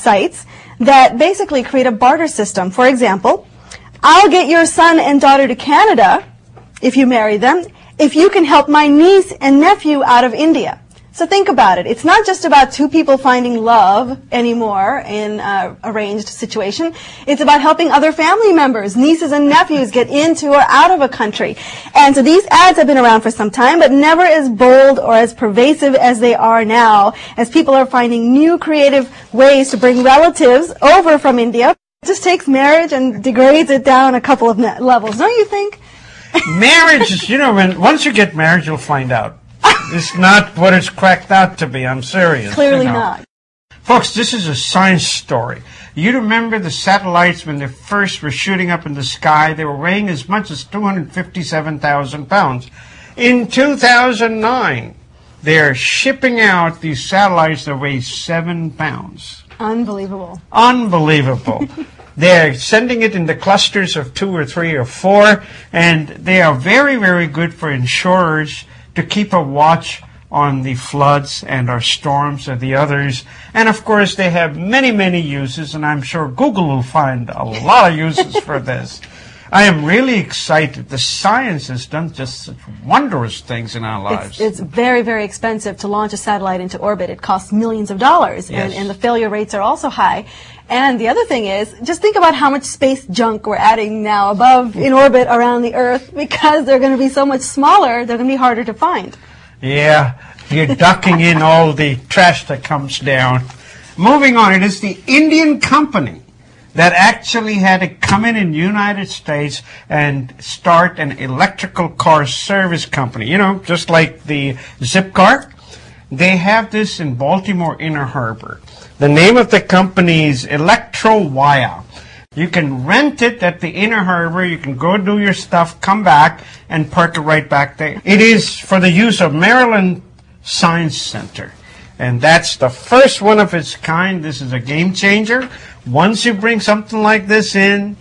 sites that basically create a barter system. For example, I'll get your son and daughter to Canada if you marry them, if you can help my niece and nephew out of India. So think about it. It's not just about two people finding love anymore in an arranged situation. It's about helping other family members, nieces and nephews, get into or out of a country. And so these ads have been around for some time, but never as bold or as pervasive as they are now, as people are finding new creative ways to bring relatives over from India. It just takes marriage and degrades it down a couple of levels, don't you think? Marriage is, once you get married, you'll find out. It's not what it's cracked out to be. I'm serious. Clearly not. Folks, this is a science story. You remember the satellites when they first were shooting up in the sky? They were weighing as much as 257,000 pounds. In 2009, they're shipping out these satellites that weigh 7 pounds. Unbelievable. Unbelievable. They're sending it in the clusters of 2 or 3 or 4, and they are very, very good for insurers to keep a watch on the floods and our storms and the others. And of course, they have many, many uses, and I'm sure Google will find a lot of uses for this. I am really excited. The science has done just such wondrous things in our lives. It's very, very expensive to launch a satellite into orbit. It costs millions of dollars, yes. and the failure rates are also high. And the other thing is, just think about how much space junk we're adding now above in orbit around the Earth, because they're going to be so much smaller, they're going to be harder to find. Yeah, you're ducking in all the trash that comes down. Moving on, it is the Indian company that actually had to come in the United States and start an electrical car service company. Just like the Zipcar. They have this in Baltimore Inner Harbor. The name of the company is Electro-Wire. You can rent it at the Inner Harbor. You can go do your stuff, come back, and park it right back there. It is for the use of Maryland Science Center. And that's the first one of its kind. This is a game changer. Once you bring something like this in,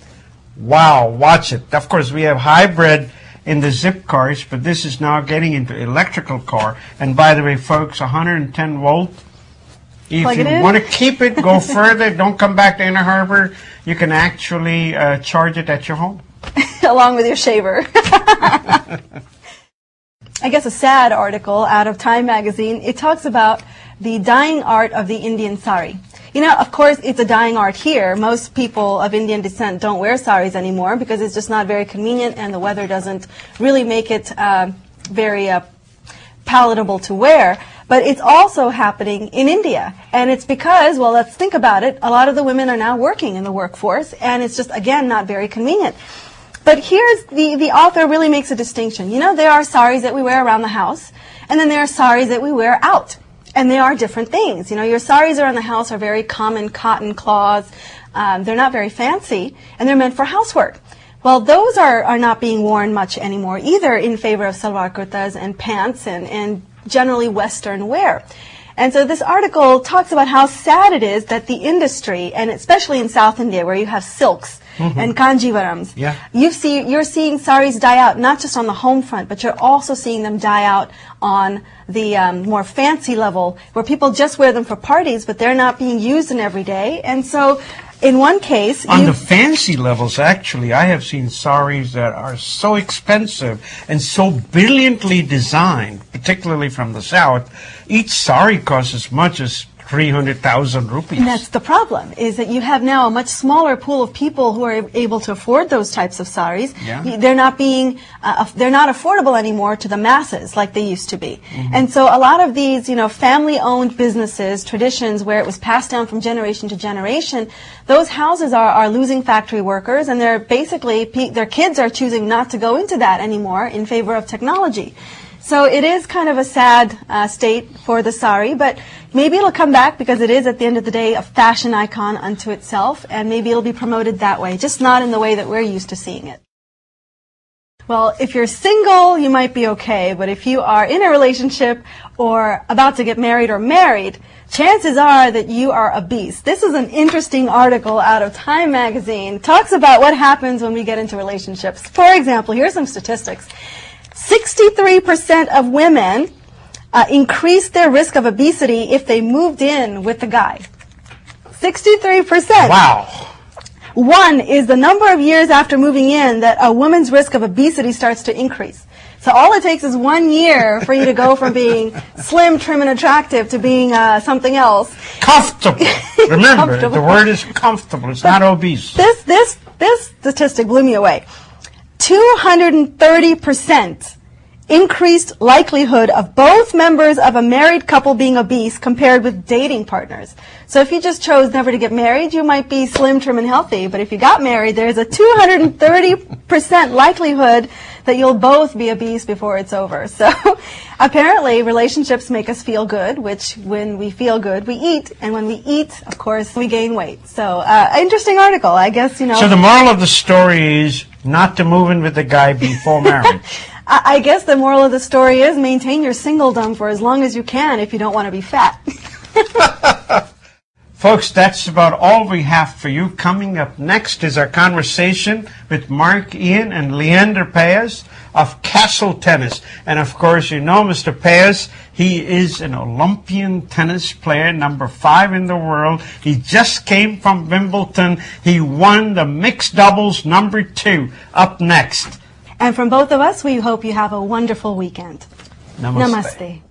wow, watch it. Of course, we have hybrid in the zip cars, but this is now getting into electrical car. And by the way, folks, 110 volt. If you want to keep it, go further, don't come back to Inner Harbor, you can actually charge it at your home. Along with your shaver. I guess a sad article out of Time magazine. It talks about the dying art of the Indian sari. Of course, it's a dying art here. Most people of Indian descent don't wear saris anymore because it's just not very convenient and the weather doesn't really make it very palatable to wear. But it's also happening in India. And it's because, well, let's think about it, a lot of the women are now working in the workforce, and it's just, again, not very convenient. But here's the author really makes a distinction. There are saris that we wear around the house, and then there are saris that we wear out. And they are different things. Your saris around the house are very common cotton cloths. They're not very fancy, and they're meant for housework. Well, those are not being worn much anymore either, in favor of salwar kurtas and pants and generally Western wear. And so this article talks about how sad it is that the industry, and especially in South India where you have silks and kanjivarams, you're seeing saris die out, not just on the home front, but you're also seeing them die out on the more fancy level, where people just wear them for parties, but they're not being used in every day. And so in one case, on the fancy levels, actually, I have seen saris that are so expensive and so brilliantly designed, particularly from the South. Each sari costs as much as 300,000 rupees. And that's the problem, is that you have now a much smaller pool of people who are able to afford those types of saris. Yeah. They're not affordable anymore to the masses like they used to be. And so a lot of these, family-owned businesses, traditions where it was passed down from generation to generation, those houses are losing factory workers, and they're basically, their kids are choosing not to go into that anymore in favor of technology. So it is kind of a sad state for the sari, but maybe it'll come back because it is, at the end of the day, a fashion icon unto itself, and maybe it'll be promoted that way, just not in the way that we're used to seeing it. Well, if you're single, you might be okay, but if you are in a relationship or about to get married or married, chances are that you are a beast. This is an interesting article out of Time magazine. It talks about what happens when we get into relationships. For example, here's some statistics. 63% of women increased their risk of obesity if they moved in with the guy. 63%. Wow. 1 is the number of years after moving in that a woman's risk of obesity starts to increase. So all it takes is 1 year for you to go from being slim, trim, and attractive to being something else. Comfortable. Remember, Comfortable. the word is comfortable. It's not obese. This statistic blew me away. 230% increased likelihood of both members of a married couple being obese compared with dating partners. So if you just chose never to get married, you might be slim, trim, and healthy. But if you got married, there's a 230% likelihood that you'll both be obese before it's over. So apparently relationships make us feel good, which when we feel good, we eat. And when we eat, of course, we gain weight. So interesting article, I guess, you know. So the moral of the story is not to move in with the guy before marriage. I guess the moral of the story is maintain your singledom for as long as you can if you don't want to be fat. Folks, that's about all we have for you. Coming up next is our conversation with Mark Ian and Leander Paez of Castle Tennis. And of course, you know Mr. Paez, he is an Olympian tennis player, number 5 in the world. He just came from Wimbledon. He won the mixed doubles number 2. Up next. And from both of us, we hope you have a wonderful weekend. Namaste. Namaste.